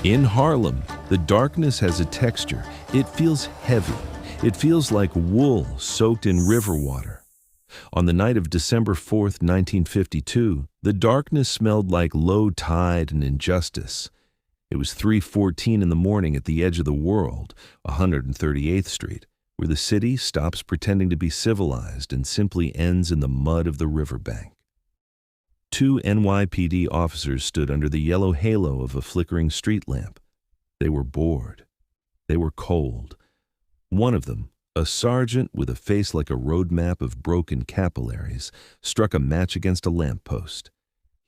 In Harlem, the darkness has a texture. It feels heavy. It feels like wool soaked in river water. On the night of December 4th, 1952, the darkness smelled like low tide and injustice. It was 3:14 in the morning at the edge of the world, 138th Street, where the city stops pretending to be civilized and simply ends in the mud of the riverbank. Two NYPD officers stood under the yellow halo of a flickering street lamp. They were bored. They were cold. One of them, a sergeant with a face like a road map of broken capillaries, struck a match against a lamppost.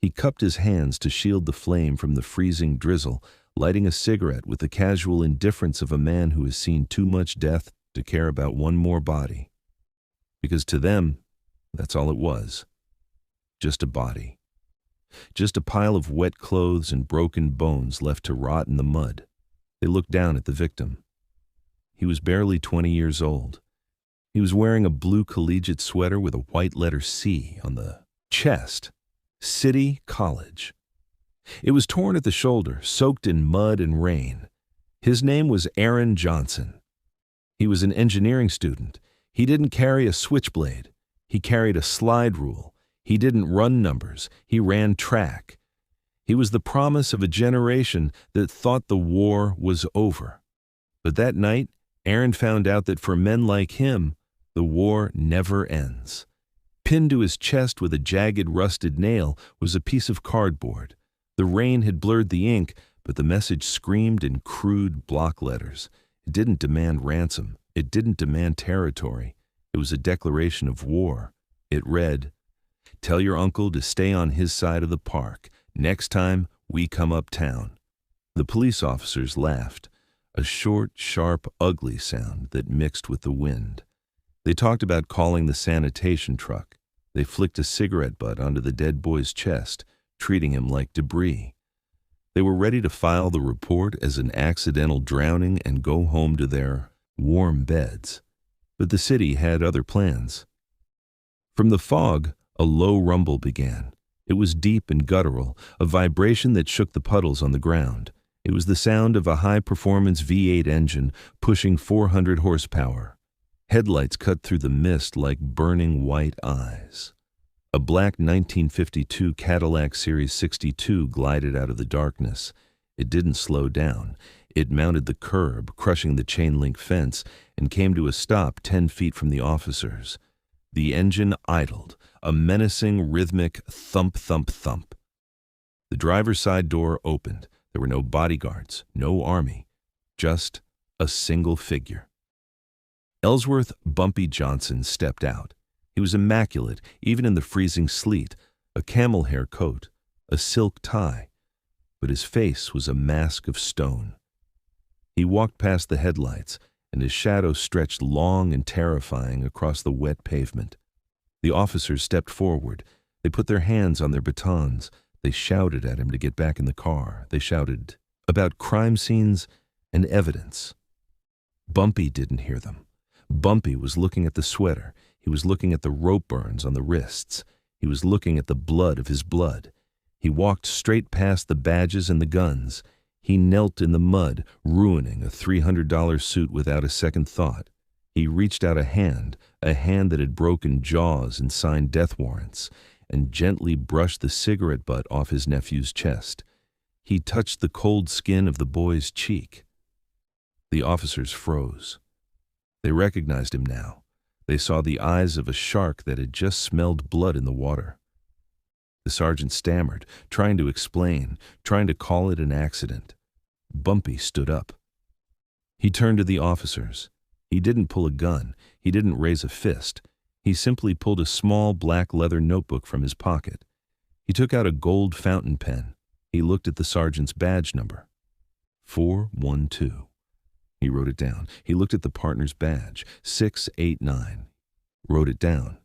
He cupped his hands to shield the flame from the freezing drizzle, lighting a cigarette with the casual indifference of a man who has seen too much death to care about one more body. Because to them, that's all it was. Just a body. Just a pile of wet clothes and broken bones left to rot in the mud. They looked down at the victim. He was barely 20 years old. He was wearing a blue collegiate sweater with a white letter C on the chest. City College. It was torn at the shoulder, soaked in mud and rain. His name was Aaron Johnson. He was an engineering student. He didn't carry a switchblade. He carried a slide rule. He didn't run numbers. He ran track. He was the promise of a generation that thought the war was over. But that night, Aaron found out that for men like him, the war never ends. Pinned to his chest with a jagged, rusted nail was a piece of cardboard. The rain had blurred the ink, but the message screamed in crude block letters. It didn't demand ransom. It didn't demand territory. It was a declaration of war. It read, "Tell your uncle to stay on his side of the park. Next time, we come uptown." The police officers laughed, a short, sharp, ugly sound that mixed with the wind. They talked about calling the sanitation truck. They flicked a cigarette butt onto the dead boy's chest, treating him like debris. They were ready to file the report as an accidental drowning and go home to their warm beds. But the city had other plans. From the fog, a low rumble began. It was deep and guttural, a vibration that shook the puddles on the ground. It was the sound of a high-performance V8 engine pushing 400 horsepower. Headlights cut through the mist like burning white eyes. A black 1952 Cadillac Series 62 glided out of the darkness. It didn't slow down. It mounted the curb, crushing the chain-link fence, and came to a stop 10 feet from the officers. The engine idled, a menacing, rhythmic thump, thump, thump. The driver's side door opened. There were no bodyguards, no army, just a single figure. Ellsworth Bumpy Johnson stepped out. He was immaculate, even in the freezing sleet, a camel hair coat, a silk tie, but his face was a mask of stone. He walked past the headlights, and his shadow stretched long and terrifying across the wet pavement. The officers stepped forward. They put their hands on their batons. They shouted at him to get back in the car. They shouted about crime scenes and evidence. Bumpy didn't hear them. Bumpy was looking at the sweater. He was looking at the rope burns on the wrists. He was looking at the blood of his blood. He walked straight past the badges and the guns. He knelt in the mud, ruining a $300 suit without a second thought. He reached out a hand that had broken jaws and signed death warrants, and gently brushed the cigarette butt off his nephew's chest. He touched the cold skin of the boy's cheek. The officers froze. They recognized him now. They saw the eyes of a shark that had just smelled blood in the water. The sergeant stammered, trying to explain, trying to call it an accident. Bumpy stood up. He turned to the officers. He didn't pull a gun. He didn't raise a fist. He simply pulled a small black leather notebook from his pocket. He took out a gold fountain pen. He looked at the sergeant's badge number. 412. He wrote it down. He looked at the partner's badge. 689. Wrote it down.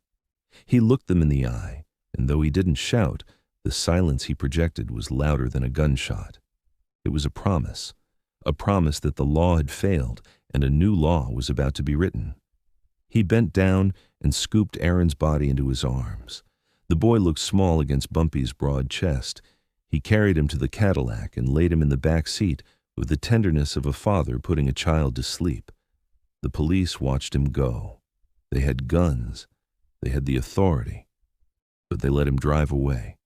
He looked them in the eye, and though he didn't shout, the silence he projected was louder than a gunshot. It was a promise that the law had failed and a new law was about to be written. He bent down and scooped Aaron's body into his arms. The boy looked small against Bumpy's broad chest. He carried him to the Cadillac and laid him in the back seat with the tenderness of a father putting a child to sleep. The police watched him go. They had guns. They had the authority. But they let him drive away.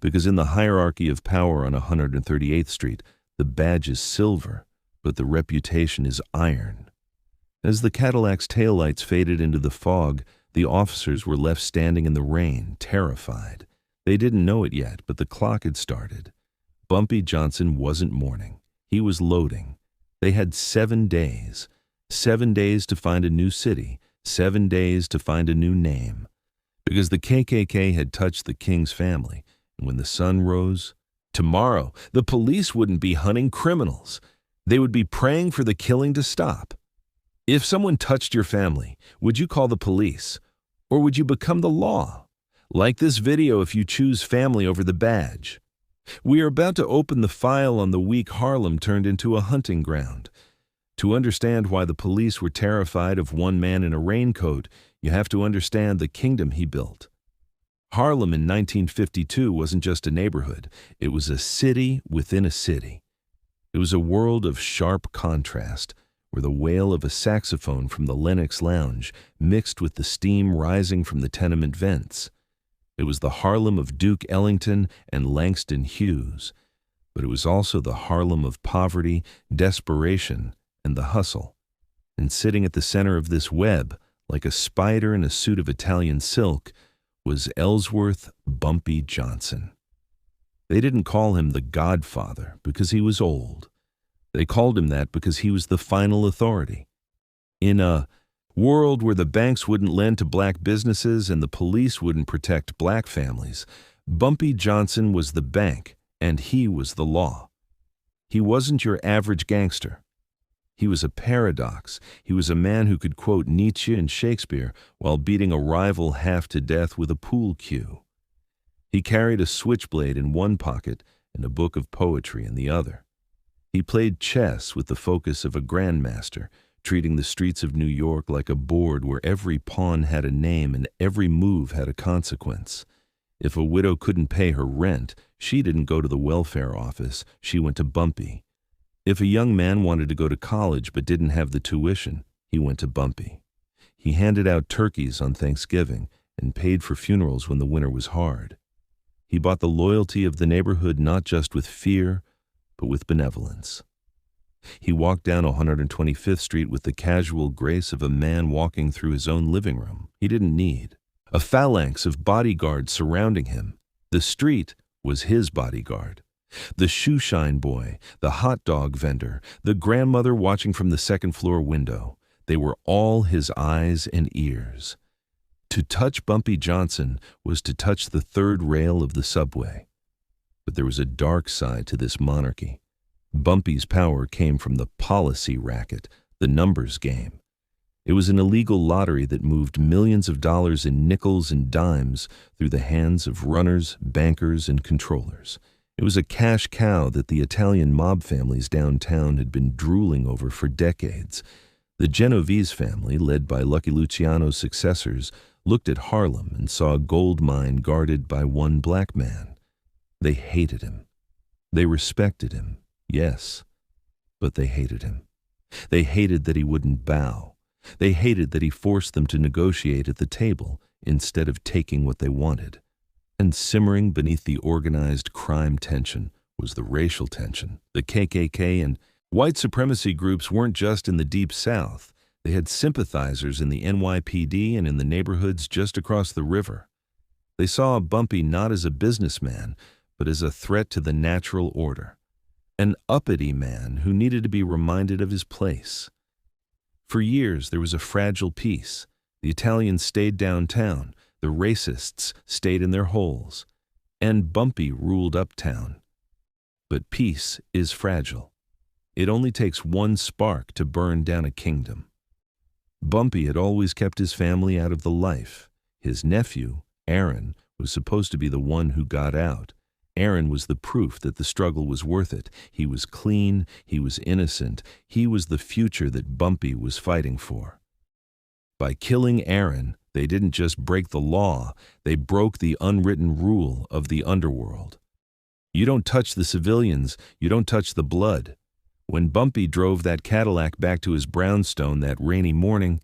Because in the hierarchy of power on 138th Street, the badge is silver, but the reputation is iron. As the Cadillac's taillights faded into the fog, the officers were left standing in the rain, terrified. They didn't know it yet, but the clock had started. Bumpy Johnson wasn't mourning. He was loading. They had 7 days. 7 days to find a new city. 7 days to find a new name. Because the KKK had touched the King's family, and when the sun rose, tomorrow the police wouldn't be hunting criminals. They would be praying for the killing to stop. If someone touched your family, would you call the police? Or would you become the law? Like this video if you choose family over the badge. We are about to open the file on the week Harlem turned into a hunting ground. To understand why the police were terrified of one man in a raincoat, you have to understand the kingdom he built. Harlem in 1952 wasn't just a neighborhood. It was a city within a city. It was a world of sharp contrast, where the wail of a saxophone from the Lenox Lounge mixed with the steam rising from the tenement vents. It was the Harlem of Duke Ellington and Langston Hughes, but it was also the Harlem of poverty, desperation, and the hustle. And sitting at the center of this web, like a spider in a suit of Italian silk, was Ellsworth Bumpy Johnson. They didn't call him the Godfather because he was old. They called him that because he was the final authority. In a world where the banks wouldn't lend to black businesses and the police wouldn't protect black families, Bumpy Johnson was the bank and he was the law. He wasn't your average gangster. He was a paradox. He was a man who could quote Nietzsche and Shakespeare while beating a rival half to death with a pool cue. He carried a switchblade in one pocket and a book of poetry in the other. He played chess with the focus of a grandmaster, treating the streets of New York like a board where every pawn had a name and every move had a consequence. If a widow couldn't pay her rent, she didn't go to the welfare office, she went to Bumpy. If a young man wanted to go to college but didn't have the tuition, he went to Bumpy. He handed out turkeys on Thanksgiving and paid for funerals when the winter was hard. He bought the loyalty of the neighborhood not just with fear, but with benevolence. He walked down 125th Street with the casual grace of a man walking through his own living room. He didn't need a phalanx of bodyguards surrounding him. The street was his bodyguard. The shoeshine boy, the hot dog vendor, the grandmother watching from the second-floor window, they were all his eyes and ears. To touch Bumpy Johnson was to touch the third rail of the subway. But there was a dark side to this monarchy. Bumpy's power came from the policy racket, the numbers game. It was an illegal lottery that moved millions of dollars in nickels and dimes through the hands of runners, bankers, and controllers. It was a cash cow that the Italian mob families downtown had been drooling over for decades. The Genovese family, led by Lucky Luciano's successors, looked at Harlem and saw a gold mine guarded by one black man. They hated him. They respected him, yes, but they hated him. They hated that he wouldn't bow. They hated that he forced them to negotiate at the table instead of taking what they wanted. And simmering beneath the organized crime tension was the racial tension. The KKK and white supremacy groups weren't just in the Deep South. They had sympathizers in the NYPD and in the neighborhoods just across the river. They saw Bumpy not as a businessman, but as a threat to the natural order. An uppity man who needed to be reminded of his place. For years, there was a fragile peace. The Italians stayed downtown. The racists stayed in their holes. And Bumpy ruled uptown. But peace is fragile. It only takes one spark to burn down a kingdom. Bumpy had always kept his family out of the life. His nephew, Aaron, was supposed to be the one who got out. Aaron was the proof that the struggle was worth it. He was clean, he was innocent, he was the future that Bumpy was fighting for. By killing Aaron, they didn't just break the law, they broke the unwritten rule of the underworld. You don't touch the civilians, you don't touch the blood. When Bumpy drove that Cadillac back to his brownstone that rainy morning,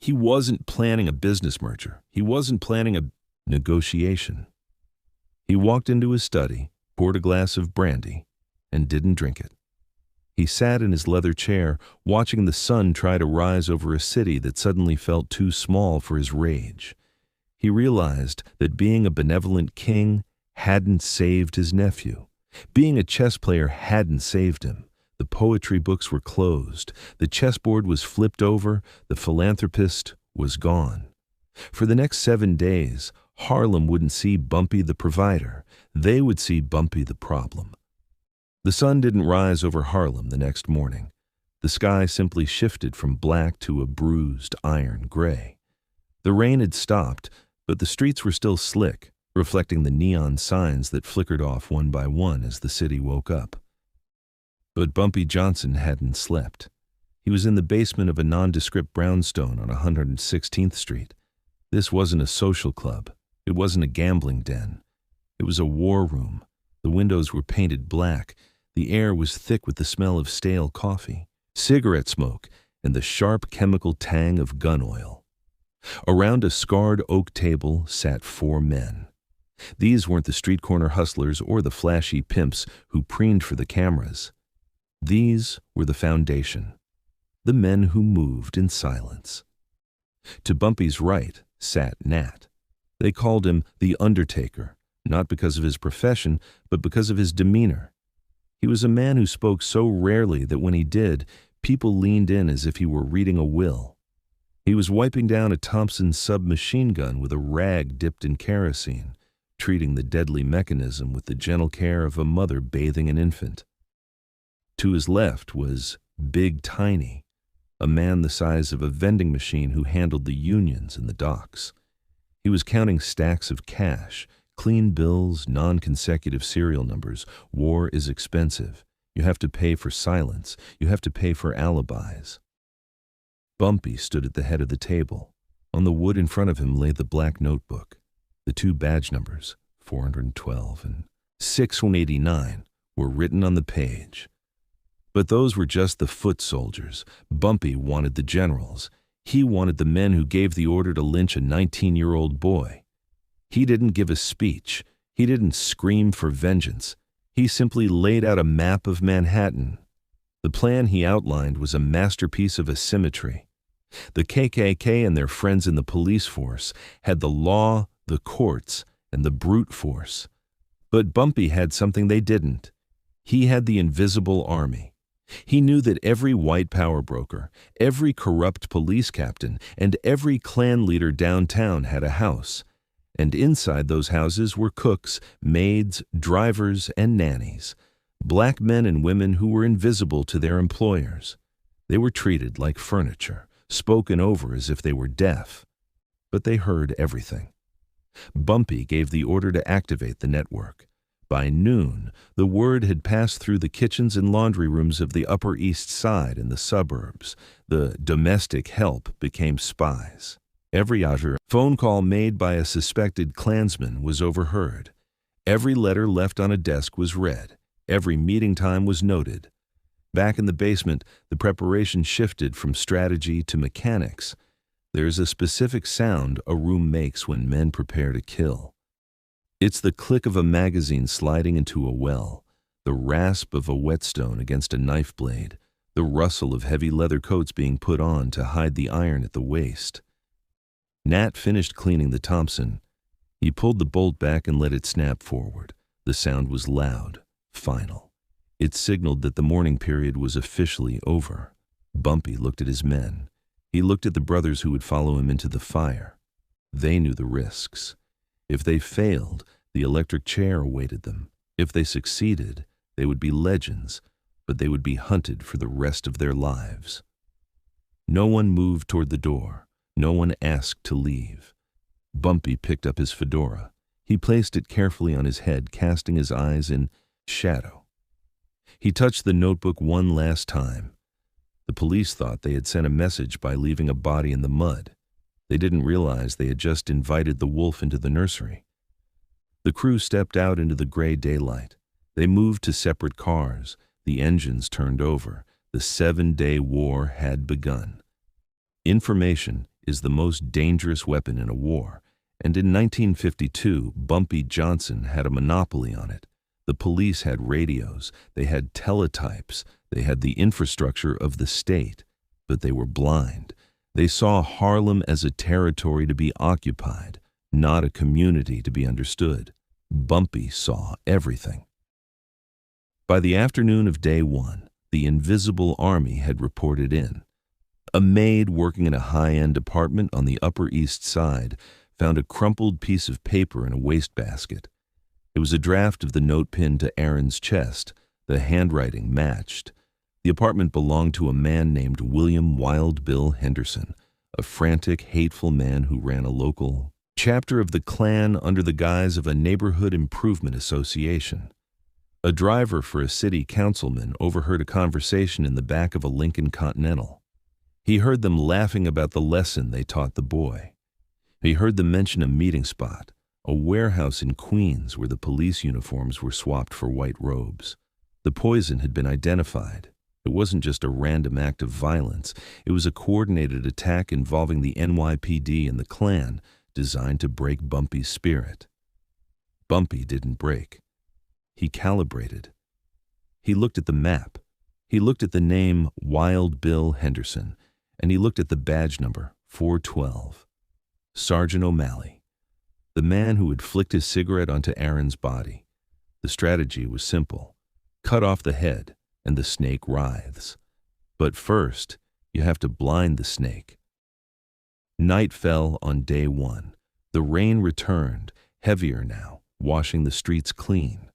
he wasn't planning a business merger. He wasn't planning a negotiation. He walked into his study, poured a glass of brandy, and didn't drink it. He sat in his leather chair, watching the sun try to rise over a city that suddenly felt too small for his rage. He realized that being a benevolent king hadn't saved his nephew. Being a chess player hadn't saved him. The poetry books were closed. The chessboard was flipped over. The philanthropist was gone. For the next 7 days, Harlem wouldn't see Bumpy the provider. They would see Bumpy the problem. The sun didn't rise over Harlem the next morning. The sky simply shifted from black to a bruised iron gray. The rain had stopped, but the streets were still slick, reflecting the neon signs that flickered off one by one as the city woke up. But Bumpy Johnson hadn't slept. He was in the basement of a nondescript brownstone on 116th Street. This wasn't a social club. It wasn't a gambling den. It was a war room. The windows were painted black. The air was thick with the smell of stale coffee, cigarette smoke, and the sharp chemical tang of gun oil. Around a scarred oak table sat 4 men. These weren't the street corner hustlers or the flashy pimps who preened for the cameras. These were the foundation, the men who moved in silence. To Bumpy's right sat Nat. They called him the Undertaker, not because of his profession, but because of his demeanor. He was a man who spoke so rarely that when he did, people leaned in as if he were reading a will. He was wiping down a Thompson submachine gun with a rag dipped in kerosene, treating the deadly mechanism with the gentle care of a mother bathing an infant. To his left was Big Tiny, a man the size of a vending machine who handled the unions in the docks. He was counting stacks of cash, clean bills, non-consecutive serial numbers. War is expensive. You have to pay for silence. You have to pay for alibis. Bumpy stood at the head of the table. On the wood in front of him lay the black notebook. The 2 badge numbers, 412 and 6189, were written on the page. But those were just the foot soldiers. Bumpy wanted the generals. He wanted the men who gave the order to lynch a 19-year-old boy. He didn't give a speech. He didn't scream for vengeance. He simply laid out a map of Manhattan. The plan he outlined was a masterpiece of asymmetry. The KKK and their friends in the police force had the law, the courts, and the brute force. But Bumpy had something they didn't. He had the invisible army. He knew that every white power broker, every corrupt police captain, and every Klan leader downtown had a house. And inside those houses were cooks, maids, drivers, and nannies, black men and women who were invisible to their employers. They were treated like furniture, spoken over as if they were deaf. But they heard everything. Bumpy gave the order to activate the network. By noon, the word had passed through the kitchens and laundry rooms of the Upper East Side and the suburbs. The domestic help became spies. Every phone call made by a suspected Klansman was overheard. Every letter left on a desk was read. Every meeting time was noted. Back in the basement, the preparation shifted from strategy to mechanics. There's a specific sound a room makes when men prepare to kill. It's the click of a magazine sliding into a well, the rasp of a whetstone against a knife blade, the rustle of heavy leather coats being put on to hide the iron at the waist. Nat finished cleaning the Thompson. He pulled the bolt back and let it snap forward. The sound was loud, final. It signaled that the mourning period was officially over. Bumpy looked at his men. He looked at the brothers who would follow him into the fire. They knew the risks. If they failed, the electric chair awaited them. If they succeeded, they would be legends, but they would be hunted for the rest of their lives. No one moved toward the door. No one asked to leave. Bumpy picked up his fedora. He placed it carefully on his head, casting his eyes in shadow. He touched the notebook one last time. The police thought they had sent a message by leaving a body in the mud. They didn't realize they had just invited the wolf into the nursery. The crew stepped out into the gray daylight. They moved to separate cars. The engines turned over. The 7-day war had begun. Information is the most dangerous weapon in a war, and in 1952, Bumpy Johnson had a monopoly on it. The police had radios, they had teletypes, they had the infrastructure of the state, but they were blind. They saw Harlem as a territory to be occupied, not a community to be understood. Bumpy saw everything. By the afternoon of day one, the Invisible Army had reported in. A maid working in a high-end apartment on the Upper East Side found a crumpled piece of paper in a wastebasket. It was a draft of the note pinned to Aaron's chest. The handwriting matched. The apartment belonged to a man named William Wild Bill Henderson, a frantic, hateful man who ran a local chapter of the Klan under the guise of a neighborhood improvement association. A driver for a city councilman overheard a conversation in the back of a Lincoln Continental. He heard them laughing about the lesson they taught the boy. He heard them mention a meeting spot, a warehouse in Queens where the police uniforms were swapped for white robes. The poison had been identified. It wasn't just a random act of violence. It was a coordinated attack involving the NYPD and the Klan, designed to break Bumpy's spirit. Bumpy didn't break. He calibrated. He looked at the map. He looked at the name Wild Bill Henderson, and he looked at the badge number 412. Sergeant O'Malley, the man who had flicked his cigarette onto Aaron's body. The strategy was simple. Cut off the head, and the snake writhes. But first, you have to blind the snake. Night fell on day one. The rain returned, heavier now, washing the streets clean.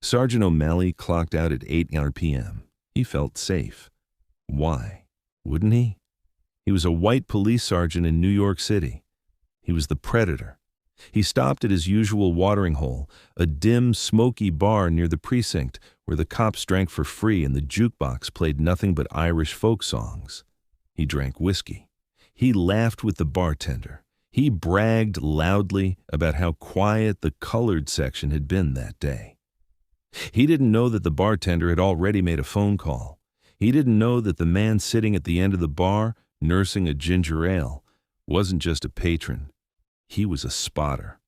Sergeant O'Malley clocked out at 8 p.m. He felt safe. Why? Wouldn't he? He was a white police sergeant in New York City. He was the predator. He stopped at his usual watering hole, a dim, smoky bar near the precinct where the cops drank for free and the jukebox played nothing but Irish folk songs. He drank whiskey. He laughed with the bartender. He bragged loudly about how quiet the colored section had been that day. He didn't know that the bartender had already made a phone call. He didn't know that the man sitting at the end of the bar, nursing a ginger ale, wasn't just a patron. He was a spotter.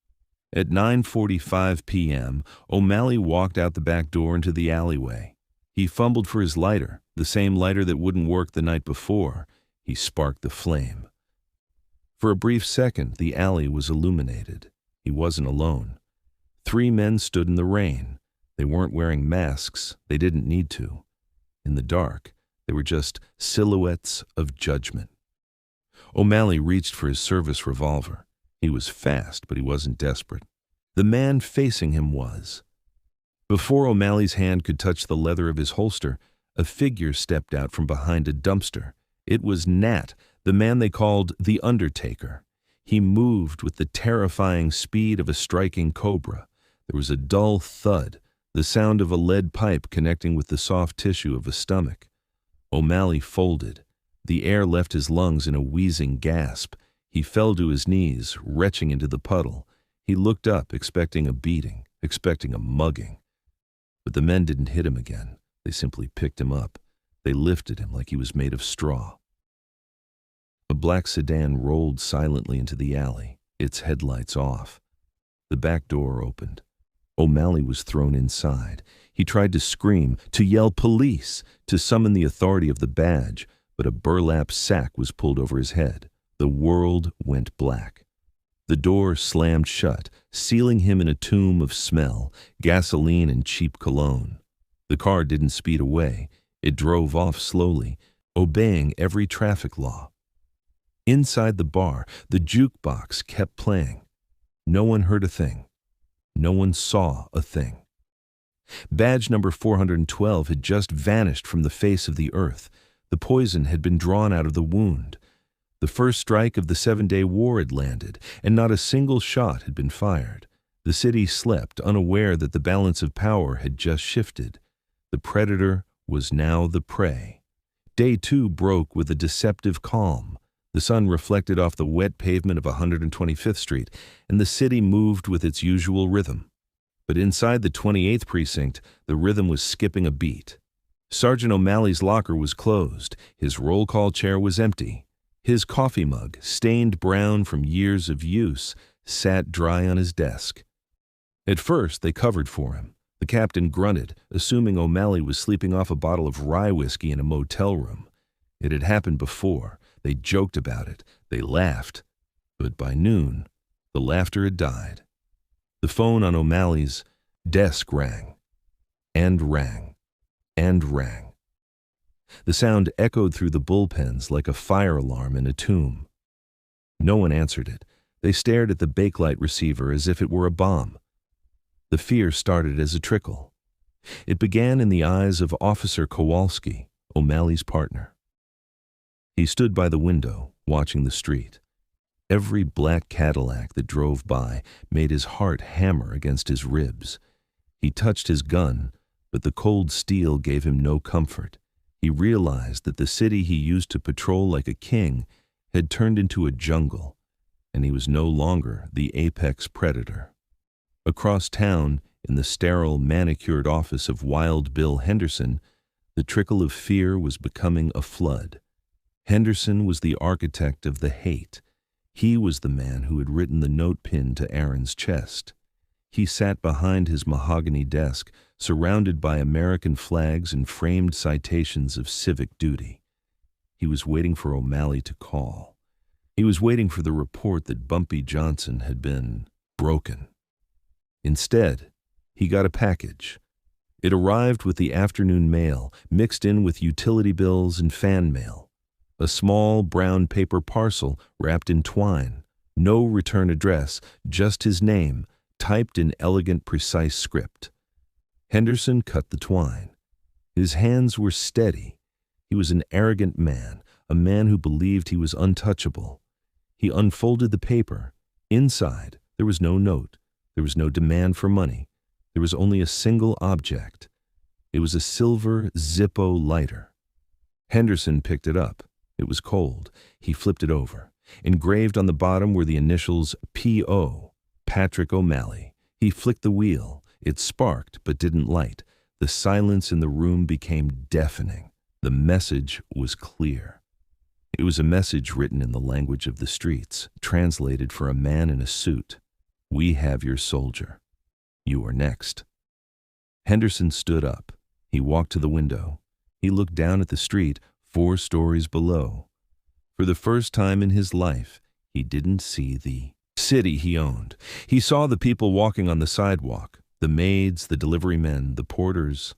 At 9:45 p.m., O'Malley walked out the back door into the alleyway. He fumbled for his lighter, the same lighter that wouldn't work the night before. He sparked the flame. For a brief second, the alley was illuminated. He wasn't alone. 3 men stood in the rain. They weren't wearing masks. They didn't need to. In the dark, they were just silhouettes of judgment. O'Malley reached for his service revolver. He was fast, but he wasn't desperate. The man facing him was. Before O'Malley's hand could touch the leather of his holster, a figure stepped out from behind a dumpster. It was Nat, the man they called the Undertaker. He moved with the terrifying speed of a striking cobra. There was a dull thud, the sound of a lead pipe connecting with the soft tissue of a stomach. O'Malley folded. The air left his lungs in a wheezing gasp. He fell to his knees, retching into the puddle. He looked up, expecting a beating, expecting a mugging. But the men didn't hit him again. They simply picked him up. They lifted him like he was made of straw. A black sedan rolled silently into the alley, its headlights off. The back door opened. O'Malley was thrown inside. He tried to scream, to yell police, to summon the authority of the badge, but a burlap sack was pulled over his head. The world went black. The door slammed shut, sealing him in a tomb of smell, gasoline and cheap cologne. The car didn't speed away. It drove off slowly, obeying every traffic law. Inside the bar, the jukebox kept playing. No one heard a thing. No one saw a thing. Badge number 412 had just vanished from the face of the earth. The poison had been drawn out of the wound. The first strike of the 7-day war had landed, and not a single shot had been fired. The city slept, unaware that the balance of power had just shifted. The predator was now the prey. Day 2 broke with a deceptive calm. The sun reflected off the wet pavement of 125th Street, and the city moved with its usual rhythm. But inside the 28th precinct, the rhythm was skipping a beat. Sergeant O'Malley's locker was closed. His roll call chair was empty. His coffee mug, stained brown from years of use, sat dry on his desk. At first, they covered for him. The captain grunted, assuming O'Malley was sleeping off a bottle of rye whiskey in a motel room. It had happened before. They joked about it. They laughed. But by noon, the laughter had died. The phone on O'Malley's desk rang, and rang, and rang. The sound echoed through the bullpens like a fire alarm in a tomb. No one answered it. They stared at the bakelite receiver as if it were a bomb. The fear started as a trickle. It began in the eyes of Officer Kowalski, O'Malley's partner. He stood by the window, watching the street. Every black Cadillac that drove by made his heart hammer against his ribs. He touched his gun, but the cold steel gave him no comfort. He realized that the city he used to patrol like a king had turned into a jungle, and he was no longer the apex predator. Across town, in the sterile, manicured office of Wild Bill Henderson, the trickle of fear was becoming a flood. Henderson was the architect of the hate. He was the man who had written the note pinned to Aaron's chest. He sat behind his mahogany desk, surrounded by American flags and framed citations of civic duty. He was waiting for O'Malley to call. He was waiting for the report that Bumpy Johnson had been broken. Instead, he got a package. It arrived with the afternoon mail, mixed in with utility bills and fan mail. A small brown paper parcel wrapped in twine. No return address, just his name, typed in elegant, precise script. Henderson cut the twine. His hands were steady. He was an arrogant man, a man who believed he was untouchable. He unfolded the paper. Inside, there was no note. There was no demand for money. There was only a single object. It was a silver Zippo lighter. Henderson picked it up. It was cold. He flipped it over. Engraved on the bottom were the initials P.O., Patrick O'Malley. He flicked the wheel. It sparked but didn't light. The silence in the room became deafening. The message was clear. It was a message written in the language of the streets, translated for a man in a suit. "We have your soldier. You are next." Henderson stood up. He walked to the window. He looked down at the street 4 stories below. For the first time in his life, he didn't see the city he owned. He saw the people walking on the sidewalk, the maids, the delivery men, the porters,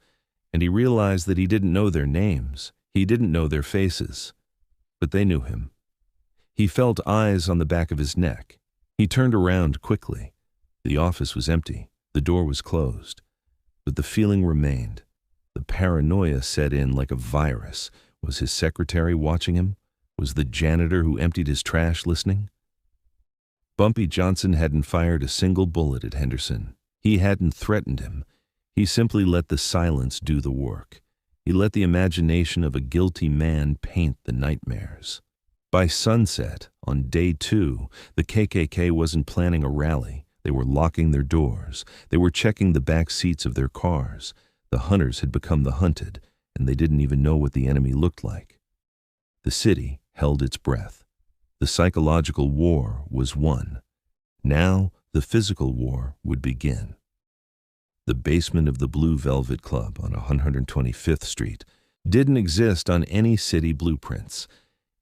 and he realized that he didn't know their names. He didn't know their faces, but they knew him. He felt eyes on the back of his neck. He turned around quickly. The office was empty. The door was closed. But the feeling remained. The paranoia set in like a virus. Was his secretary watching him? Was the janitor who emptied his trash listening? Bumpy Johnson hadn't fired a single bullet at Henderson. He hadn't threatened him. He simply let the silence do the work. He let the imagination of a guilty man paint the nightmares. By sunset, on day 2, the KKK wasn't planning a rally. They were locking their doors. They were checking the back seats of their cars. The hunters had become the hunted, and they didn't even know what the enemy looked like. The city held its breath. The psychological war was won. Now the physical war would begin. The basement of the Blue Velvet Club on 125th Street didn't exist on any city blueprints.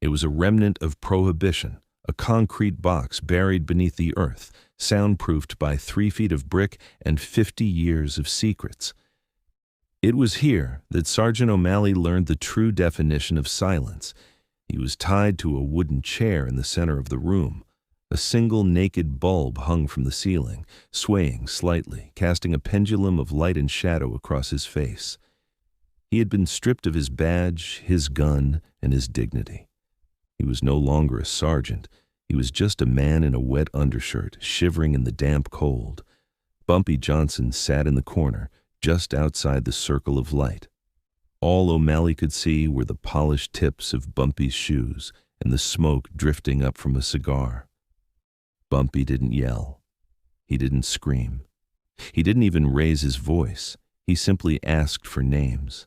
It was a remnant of prohibition, a concrete box buried beneath the earth, soundproofed by 3 feet of brick and 50 years of secrets. It was here that Sergeant O'Malley learned the true definition of silence. He was tied to a wooden chair in the center of the room. A single naked bulb hung from the ceiling, swaying slightly, casting a pendulum of light and shadow across his face. He had been stripped of his badge, his gun, and his dignity. He was no longer a sergeant. He was just a man in a wet undershirt, shivering in the damp cold. Bumpy Johnson sat in the corner, just outside the circle of light. All O'Malley could see were the polished tips of Bumpy's shoes and the smoke drifting up from a cigar. Bumpy didn't yell. He didn't scream. He didn't even raise his voice. He simply asked for names.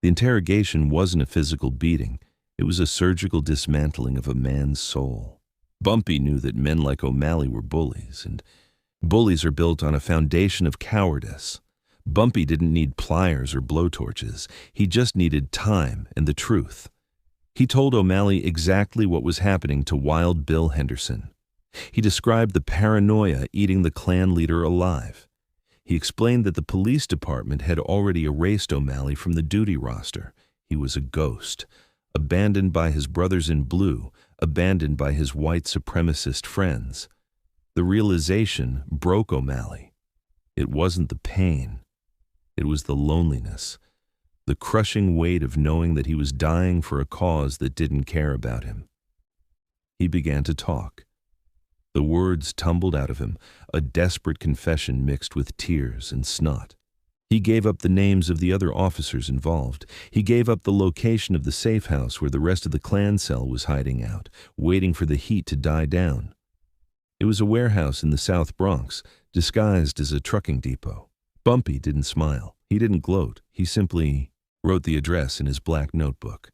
The interrogation wasn't a physical beating. It was a surgical dismantling of a man's soul. Bumpy knew that men like O'Malley were bullies, and bullies are built on a foundation of cowardice. Bumpy didn't need pliers or blowtorches. He just needed time and the truth. He told O'Malley exactly what was happening to Wild Bill Henderson. He described the paranoia eating the Klan leader alive. He explained that the police department had already erased O'Malley from the duty roster. He was a ghost, abandoned by his brothers in blue, abandoned by his white supremacist friends. The realization broke O'Malley. It wasn't the pain. It was the loneliness, the crushing weight of knowing that he was dying for a cause that didn't care about him. He began to talk. The words tumbled out of him, a desperate confession mixed with tears and snot. He gave up the names of the other officers involved. He gave up the location of the safe house where the rest of the Klan cell was hiding out, waiting for the heat to die down. It was a warehouse in the South Bronx, disguised as a trucking depot. Bumpy didn't smile. He didn't gloat. He simply wrote the address in his black notebook.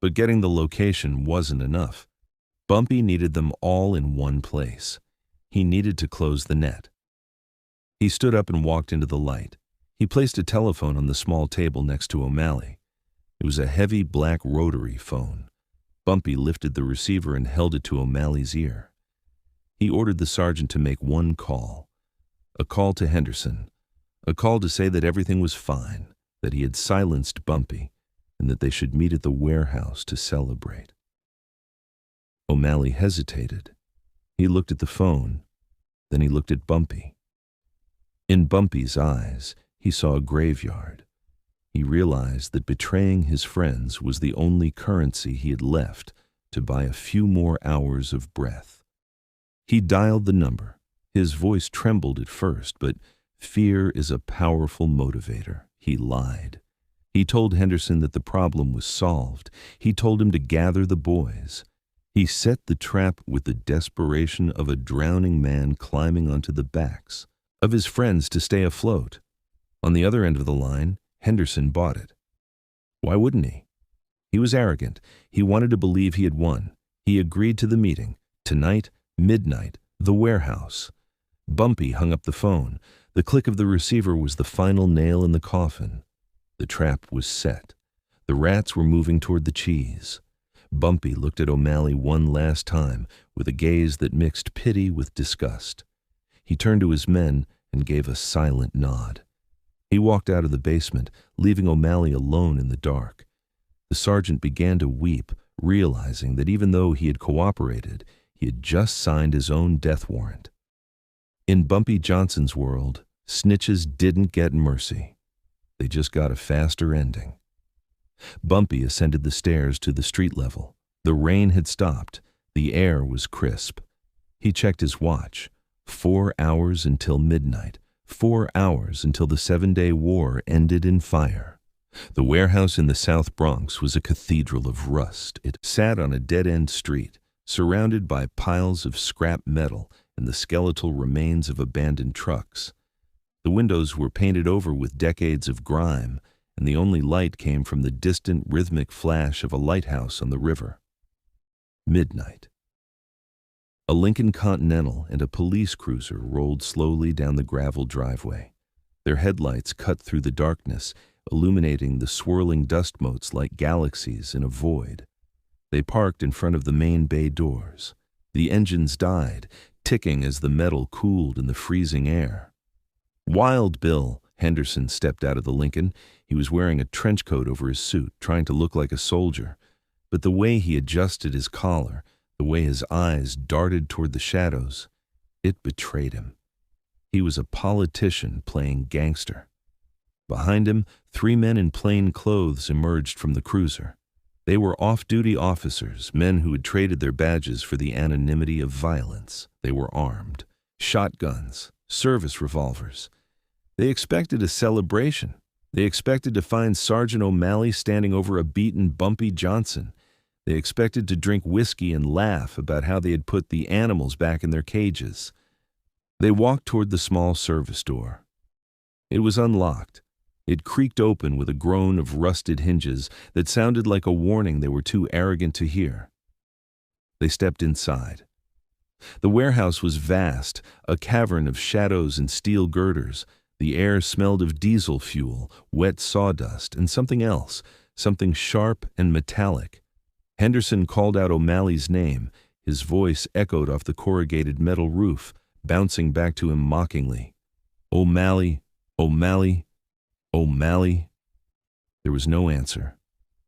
But getting the location wasn't enough. Bumpy needed them all in one place. He needed to close the net. He stood up and walked into the light. He placed a telephone on the small table next to O'Malley. It was a heavy black rotary phone. Bumpy lifted the receiver and held it to O'Malley's ear. He ordered the sergeant to make one call. A call to Henderson. A call to say that everything was fine, that he had silenced Bumpy, and that they should meet at the warehouse to celebrate. O'Malley hesitated. He looked at the phone, then he looked at Bumpy. In Bumpy's eyes, he saw a graveyard. He realized that betraying his friends was the only currency he had left to buy a few more hours of breath. He dialed the number. His voice trembled at first, but fear is a powerful motivator. He lied. He told Henderson that the problem was solved. He told him to gather the boys. He set the trap with the desperation of a drowning man climbing onto the backs of his friends to stay afloat. On the other end of the line, Henderson bought it. Why wouldn't he? He was arrogant. He wanted to believe he had won. He agreed to the meeting. Tonight, midnight, the warehouse. Bumpy hung up the phone. The click of the receiver was the final nail in the coffin. The trap was set. The rats were moving toward the cheese. Bumpy looked at O'Malley one last time with a gaze that mixed pity with disgust. He turned to his men and gave a silent nod. He walked out of the basement, leaving O'Malley alone in the dark. The sergeant began to weep, realizing that even though he had cooperated, he had just signed his own death warrant. In Bumpy Johnson's world, snitches didn't get mercy. They just got a faster ending. Bumpy ascended the stairs to the street level. The rain had stopped. The air was crisp. He checked his watch. 4 hours until midnight. 4 hours until the 7-day war ended in fire. The warehouse in the South Bronx was a cathedral of rust. It sat on a dead-end street, surrounded by piles of scrap metal and the skeletal remains of abandoned trucks. The windows were painted over with decades of grime, and the only light came from the distant rhythmic flash of a lighthouse on the river. Midnight. A Lincoln Continental and a police cruiser rolled slowly down the gravel driveway. Their headlights cut through the darkness, illuminating the swirling dust motes like galaxies in a void. They parked in front of the main bay doors. The engines died, ticking as the metal cooled in the freezing air. Wild Bill Henderson stepped out of the Lincoln. He was wearing a trench coat over his suit, trying to look like a soldier. But the way he adjusted his collar, the way his eyes darted toward the shadows, it betrayed him. He was a politician playing gangster. Behind him, 3 men in plain clothes emerged from the cruiser. They were off-duty officers, men who had traded their badges for the anonymity of violence. They were armed. Shotguns, service revolvers. They expected a celebration. They expected to find Sergeant O'Malley standing over a beaten Bumpy Johnson. They expected to drink whiskey and laugh about how they had put the animals back in their cages. They walked toward the small service door. It was unlocked. It creaked open with a groan of rusted hinges that sounded like a warning they were too arrogant to hear. They stepped inside. The warehouse was vast, a cavern of shadows and steel girders. The air smelled of diesel fuel, wet sawdust, and something else, something sharp and metallic. Henderson called out O'Malley's name. His voice echoed off the corrugated metal roof, bouncing back to him mockingly. O'Malley, O'Malley, O'Malley. There was no answer.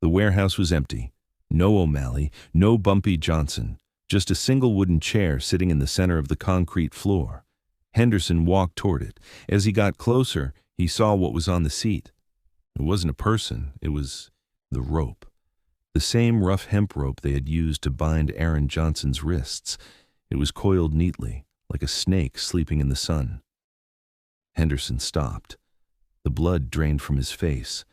The warehouse was empty. No O'Malley, no Bumpy Johnson, just a single wooden chair sitting in the center of the concrete floor. Henderson walked toward it. As he got closer, he saw what was on the seat. It wasn't a person, it was the rope. The same rough hemp rope they had used to bind Aaron Johnson's wrists. It was coiled neatly, like a snake sleeping in the sun. Henderson stopped. The blood drained from his face.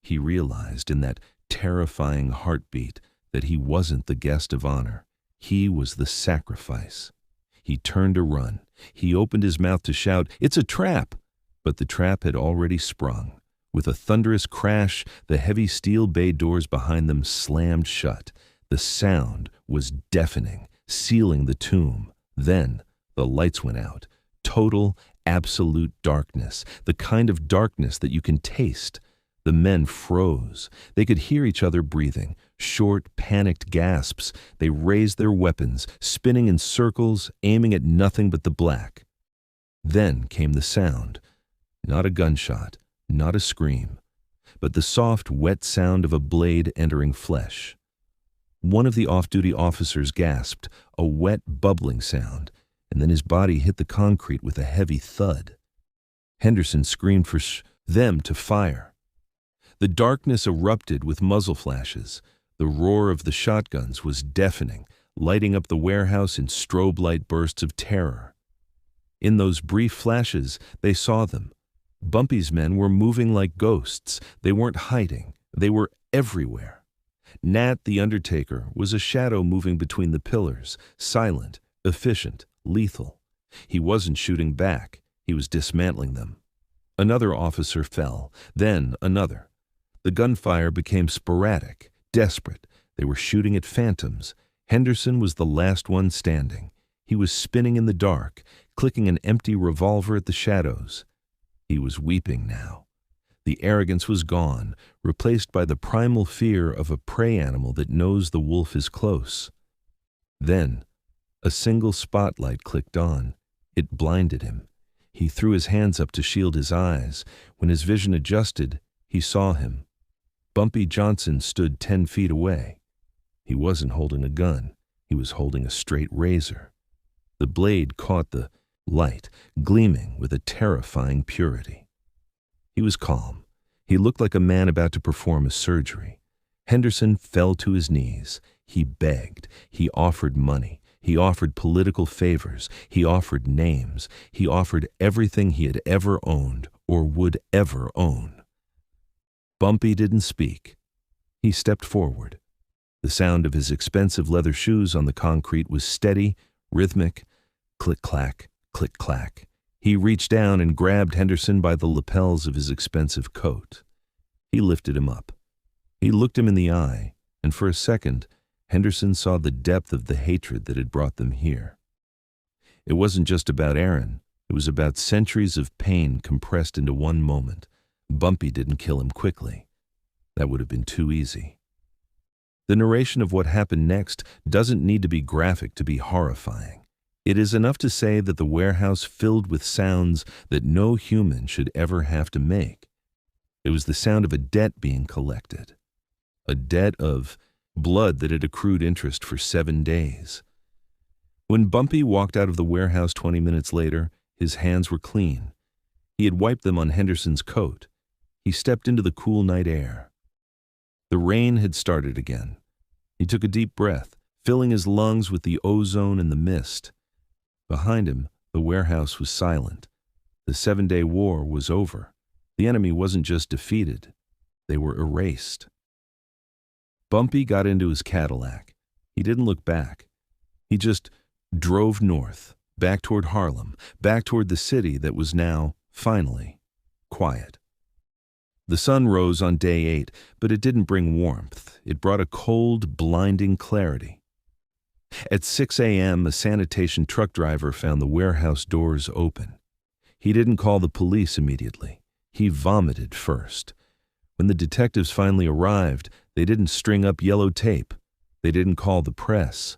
He realized in that terrifying heartbeat that he wasn't the guest of honor. He was the sacrifice. He turned to run. He opened his mouth to shout, "It's a trap!" But the trap had already sprung. With a thunderous crash, the heavy steel bay doors behind them slammed shut. The sound was deafening, sealing the tomb. Then the lights went out. Total, absolute darkness, the kind of darkness that you can taste. The men froze. They could hear each other breathing. Short, panicked gasps. They raised their weapons, spinning in circles, aiming at nothing but the black. Then came the sound. Not a gunshot, not a scream, but the soft, wet sound of a blade entering flesh. One of the off-duty officers gasped, a wet, bubbling sound, and then his body hit the concrete with a heavy thud. Henderson screamed for them to fire. The darkness erupted with muzzle flashes. The roar of the shotguns was deafening, lighting up the warehouse in strobe light bursts of terror. In those brief flashes, they saw them. Bumpy's men were moving like ghosts. They weren't hiding. They were everywhere. Nat, the undertaker, was a shadow moving between the pillars, silent, efficient, lethal. He wasn't shooting back. He was dismantling them. Another officer fell, then another. The gunfire became sporadic, desperate. They were shooting at phantoms. Henderson was the last one standing. He was spinning in the dark, clicking an empty revolver at the shadows. He was weeping now. The arrogance was gone, replaced by the primal fear of a prey animal that knows the wolf is close. Then, a single spotlight clicked on. It blinded him. He threw his hands up to shield his eyes. When his vision adjusted, he saw him. Bumpy Johnson stood 10 feet away. He wasn't holding a gun. He was holding a straight razor. The blade caught the light, gleaming with a terrifying purity. He was calm. He looked like a man about to perform a surgery. Henderson fell to his knees. He begged. He offered money. He offered political favors. He offered names. He offered everything he had ever owned or would ever own. Bumpy didn't speak. He stepped forward. The sound of his expensive leather shoes on the concrete was steady, rhythmic, click-clack, click-clack. He reached down and grabbed Henderson by the lapels of his expensive coat. He lifted him up. He looked him in the eye, and for a second, Henderson saw the depth of the hatred that had brought them here. It wasn't just about Aaron. It was about centuries of pain compressed into one moment. Bumpy didn't kill him quickly. That would have been too easy. The narration of what happened next doesn't need to be graphic to be horrifying. It is enough to say that the warehouse filled with sounds that no human should ever have to make. It was the sound of a debt being collected. A debt of blood that had accrued interest for 7 days. When Bumpy walked out of the warehouse 20 minutes later, his hands were clean. He had wiped them on Henderson's coat. He stepped into the cool night air. The rain had started again. He took a deep breath, filling his lungs with the ozone and the mist. Behind him, the warehouse was silent. The 7-day war was over. The enemy wasn't just defeated. They were erased. Bumpy got into his Cadillac. He didn't look back. He just drove north, back toward Harlem, back toward the city that was now, finally, quiet. The sun rose on day 8, but it didn't bring warmth. It brought a cold, blinding clarity. At 6 a.m., a sanitation truck driver found the warehouse doors open. He didn't call the police immediately. He vomited first. When the detectives finally arrived, they didn't string up yellow tape. They didn't call the press.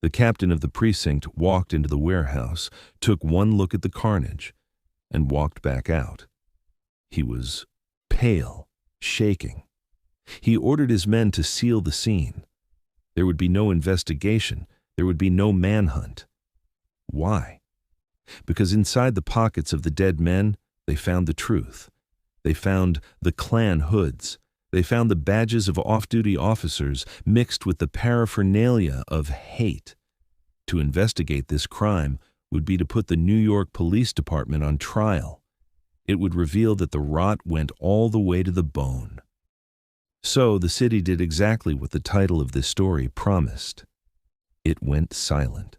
The captain of the precinct walked into the warehouse, took one look at the carnage, and walked back out. He was pale, shaking. He ordered his men to seal the scene. There would be no investigation. There would be no manhunt. Why? Because inside the pockets of the dead men, they found the truth. They found the Klan hoods. They found the badges of off-duty officers mixed with the paraphernalia of hate. To investigate this crime would be to put the New York Police Department on trial. It would reveal that the rot went all the way to the bone. So the city did exactly what the title of this story promised. It went silent.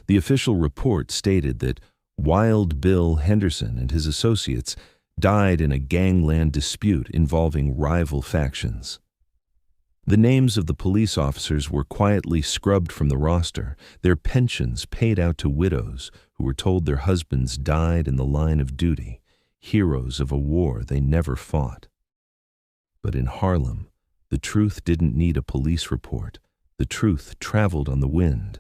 The official report stated that Wild Bill Henderson and his associates died in a gangland dispute involving rival factions. The names of the police officers were quietly scrubbed from the roster, their pensions paid out to widows who were told their husbands died in the line of duty, heroes of a war they never fought. But in Harlem, the truth didn't need a police report. The truth traveled on the wind.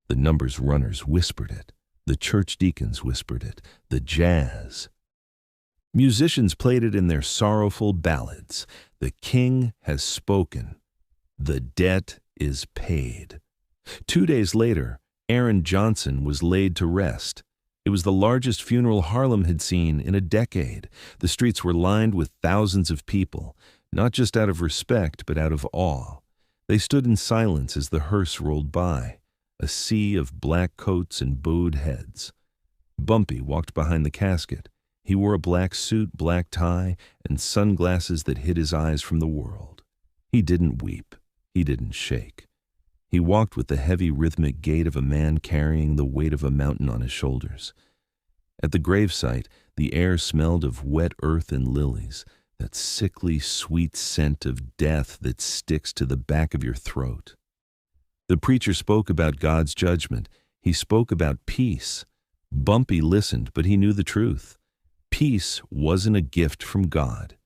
The numbers runners whispered it. The church deacons whispered it. The jazz. Musicians played it in their sorrowful ballads. The king has spoken. The debt is paid. 2 days later, Aaron Johnson was laid to rest. It was the largest funeral Harlem had seen in a decade. The streets were lined with thousands of people, not just out of respect, but out of awe. They stood in silence as the hearse rolled by, a sea of black coats and bowed heads. Bumpy walked behind the casket. He wore a black suit, black tie, and sunglasses that hid his eyes from the world. He didn't weep. He didn't shake. He walked with the heavy rhythmic gait of a man carrying the weight of a mountain on his shoulders. At the gravesite, the air smelled of wet earth and lilies, that sickly sweet scent of death that sticks to the back of your throat. The preacher spoke about God's judgment. He spoke about peace. Bumpy listened, but he knew the truth. Peace wasn't a gift from God.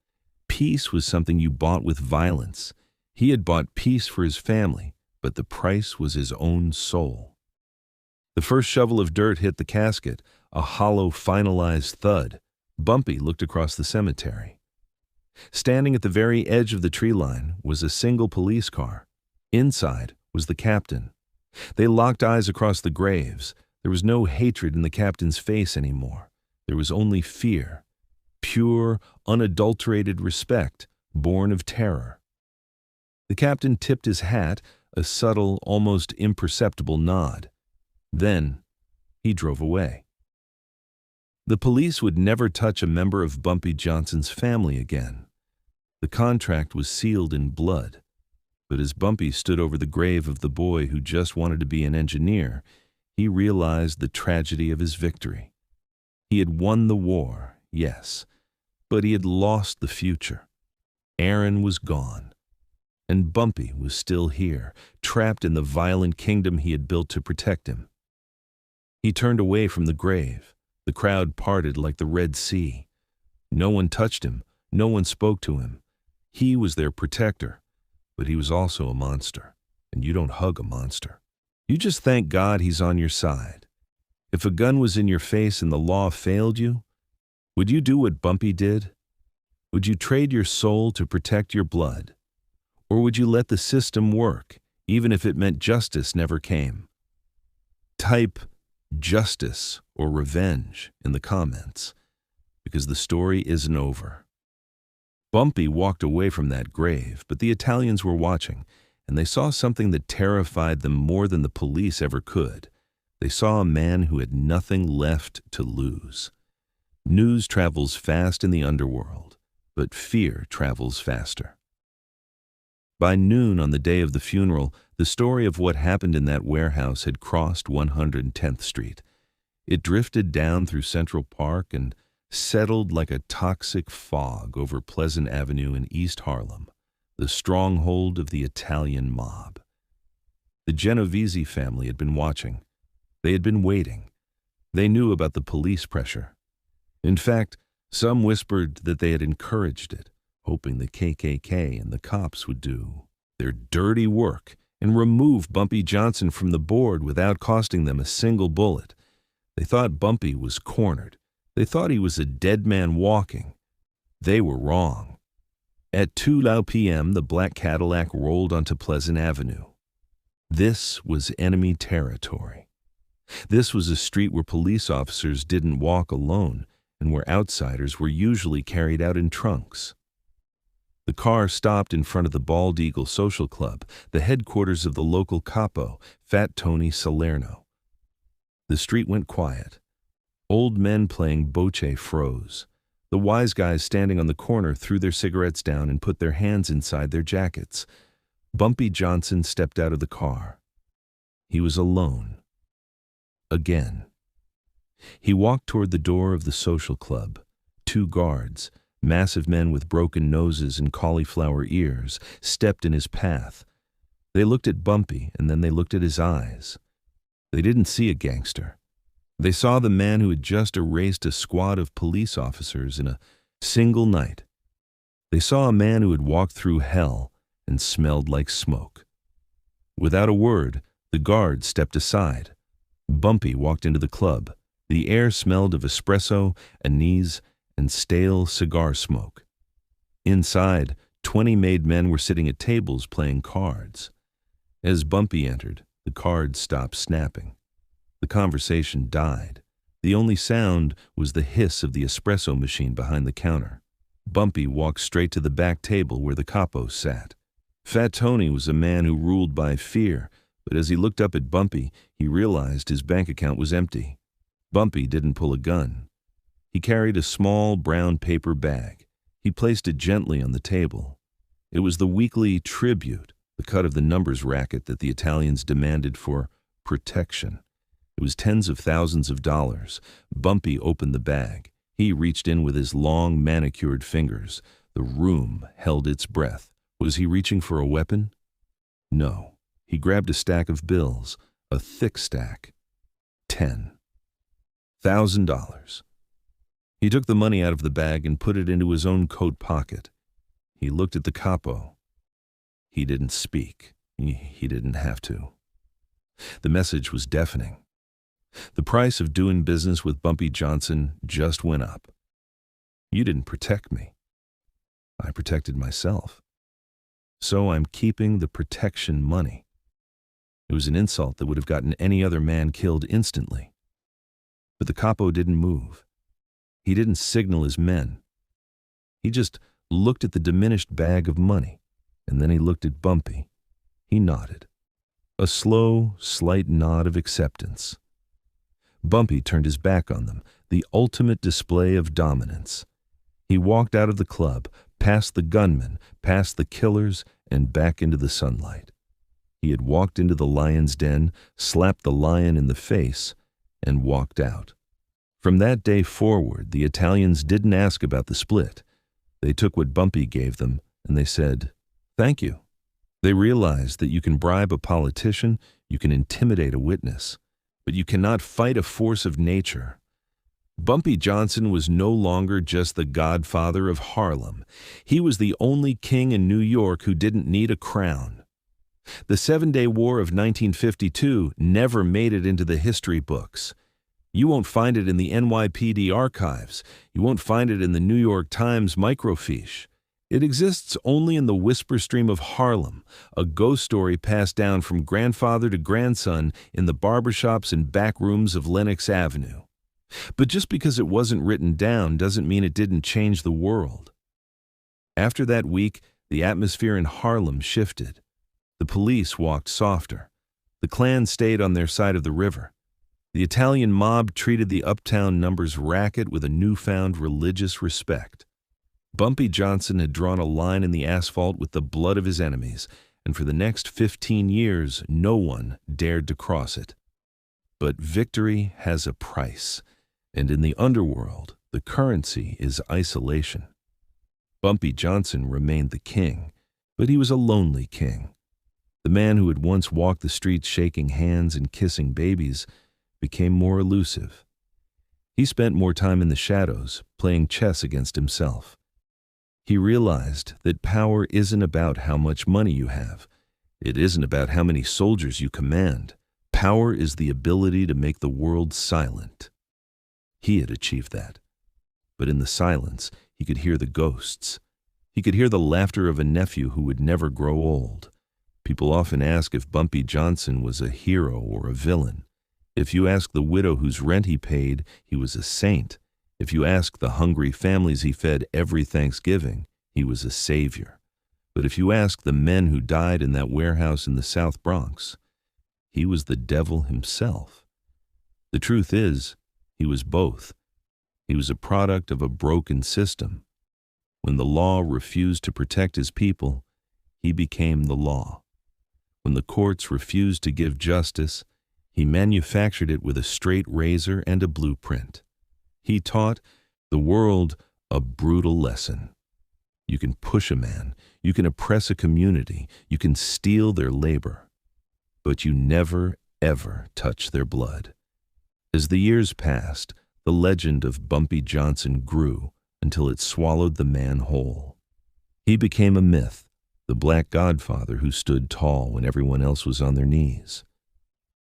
Peace was something you bought with violence. He had bought peace for his family, but the price was his own soul. The first shovel of dirt hit the casket, a hollow, finalized thud. Bumpy looked across the cemetery. Standing at the very edge of the tree line was a single police car. Inside was the captain. They locked eyes across the graves. There was no hatred in the captain's face anymore. There was only fear, pure, unadulterated respect, born of terror. The captain tipped his hat, a subtle, almost imperceptible nod. Then he drove away. The police would never touch a member of Bumpy Johnson's family again. The contract was sealed in blood. But as Bumpy stood over the grave of the boy who just wanted to be an engineer, he realized the tragedy of his victory. He had won the war, yes, but he had lost the future. Aaron was gone. And Bumpy was still here, trapped in the violent kingdom he had built to protect him. He turned away from the grave. The crowd parted like the Red Sea. No one touched him. No one spoke to him. He was their protector, but he was also a monster, and you don't hug a monster. You just thank God he's on your side. If a gun was in your face and the law failed you, would you do what Bumpy did? Would you trade your soul to protect your blood? Or would you let the system work, even if it meant justice never came? Type justice or revenge in the comments, because the story isn't over. Bumpy walked away from that grave, but the Italians were watching, and they saw something that terrified them more than the police ever could. They saw a man who had nothing left to lose. News travels fast in the underworld, but fear travels faster. By noon on the day of the funeral, The story of what happened in that warehouse had crossed 110th Street. It drifted down through Central Park and settled like a toxic fog over Pleasant Avenue in East Harlem, the stronghold of the Italian mob. The Genovese family had been watching. They had been waiting. They knew about the police pressure. In fact, some whispered that they had encouraged it, hoping the KKK and the cops would do their dirty work and remove Bumpy Johnson from the board without costing them a single bullet. They thought Bumpy was cornered. They thought he was a dead man walking. They were wrong. At 2 p.m., the black Cadillac rolled onto Pleasant Avenue. This was enemy territory. This was a street where police officers didn't walk alone and where outsiders were usually carried out in trunks. The car stopped in front of the Bald Eagle Social Club, the headquarters of the local capo, Fat Tony Salerno. The street went quiet. Old men playing bocce froze. The wise guys standing on the corner threw their cigarettes down and put their hands inside their jackets. Bumpy Johnson stepped out of the car. He was alone. Again. He walked toward the door of the social club. 2 guards, massive men with broken noses and cauliflower ears, stepped in his path. They looked at Bumpy, and then they looked at his eyes. They didn't see a gangster. They saw the man who had just erased a squad of police officers in a single night. They saw a man who had walked through hell and smelled like smoke. Without a word, the guard stepped aside. Bumpy walked into the club. The air smelled of espresso, anise, and stale cigar smoke. Inside, 20 made men were sitting at tables playing cards. As Bumpy entered, the cards stopped snapping. The conversation died. The only sound was the hiss of the espresso machine behind the counter. Bumpy walked straight to the back table where the capo sat. Fat Tony was a man who ruled by fear, but as he looked up at Bumpy, he realized his bank account was empty. Bumpy didn't pull a gun. He carried a small brown paper bag. He placed it gently on the table. It was the weekly Tribute, the cut of the numbers racket that the Italians demanded for protection. It was tens of thousands of dollars. Bumpy opened the bag. He reached in with his long, manicured fingers. The room held its breath. Was he reaching for a weapon? No. He grabbed a stack of bills, a thick stack. $10,000. He took the money out of the bag and put it into his own coat pocket. He looked at the capo. He didn't speak. He didn't have to. The message was deafening. The price of doing business with Bumpy Johnson just went up. You didn't protect me. I protected myself. So I'm keeping the protection money. It was an insult that would have gotten any other man killed instantly. But the capo didn't move. He didn't signal his men. He just looked at the diminished bag of money, and then he looked at Bumpy. He nodded. A slow, slight nod of acceptance. Bumpy turned his back on them, the ultimate display of dominance. He walked out of the club, past the gunmen, past the killers, and back into the sunlight. He had walked into the lion's den, slapped the lion in the face, and walked out. From that day forward, the Italians didn't ask about the split. They took what Bumpy gave them, and they said, "Thank you." They realized that you can bribe a politician, you can intimidate a witness, but you cannot fight a force of nature. Bumpy Johnson was no longer just the Godfather of Harlem. He was the only king in New York who didn't need a crown. The 7-Day War of 1952 never made it into the history books. You won't find it in the NYPD archives. You won't find it in the New York Times microfiche. It exists only in the whisper stream of Harlem, a ghost story passed down from grandfather to grandson in the barbershops and back rooms of Lenox Avenue. But just because it wasn't written down doesn't mean it didn't change the world. After that week, the atmosphere in Harlem shifted. The police walked softer. The Klan stayed on their side of the river. The Italian mob treated the uptown numbers racket with a newfound religious respect. Bumpy Johnson had drawn a line in the asphalt with the blood of his enemies, and for the next 15 years, no one dared to cross it. But victory has a price, and in the underworld, the currency is isolation. Bumpy Johnson remained the king, but he was a lonely king. The man who had once walked the streets shaking hands and kissing babies became more elusive. He spent more time in the shadows, playing chess against himself. He realized that power isn't about how much money you have. It isn't about how many soldiers you command. Power is the ability to make the world silent. He had achieved that. But in the silence, he could hear the ghosts. He could hear the laughter of a nephew who would never grow old. People often ask if Bumpy Johnson was a hero or a villain. If you ask the widow whose rent he paid, he was a saint. If you ask the hungry families he fed every Thanksgiving, he was a savior. But if you ask the men who died in that warehouse in the South Bronx, he was the devil himself. The truth is, he was both. He was a product of a broken system. When the law refused to protect his people, he became the law. When the courts refused to give justice, he manufactured it with a straight razor and a blueprint. He taught the world a brutal lesson. You can push a man, you can oppress a community, you can steal their labor, but you never, ever touch their blood. As the years passed, the legend of Bumpy Johnson grew until it swallowed the man whole. He became a myth, the black godfather who stood tall when everyone else was on their knees.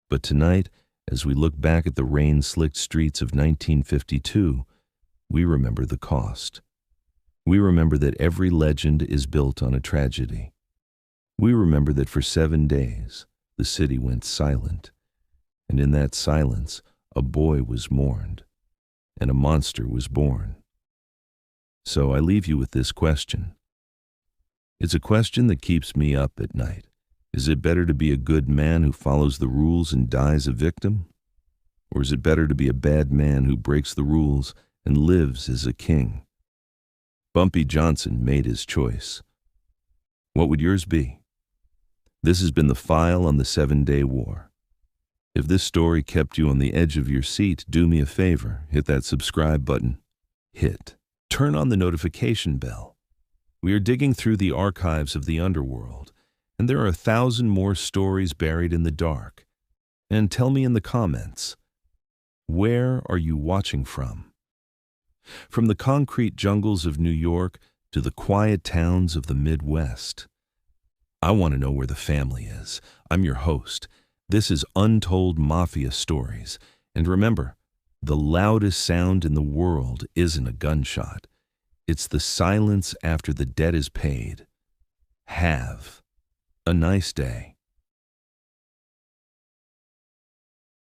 But tonight, as we look back at the rain-slicked streets of 1952, we remember the cost. We remember that every legend is built on a tragedy. We remember that for 7 days, the city went silent, and in that silence, a boy was mourned, and a monster was born. So I leave you with this question. It's a question that keeps me up at night. Is it better to be a good man who follows the rules and dies a victim? Or is it better to be a bad man who breaks the rules and lives as a king? Bumpy Johnson made his choice. What would yours be? This has been The File on the 7-Day War. If this story kept you on the edge of your seat, do me a favor, hit that subscribe button. Turn on the notification bell. We are digging through the archives of the underworld, and there are 1,000 more stories buried in the dark. And tell me in the comments, where are you watching from? From the concrete jungles of New York to the quiet towns of the Midwest. I want to know where the family is. I'm your host. This is Untold Mafia Stories. And remember, the loudest sound in the world isn't a gunshot. It's the silence after the debt is paid. Have a nice day.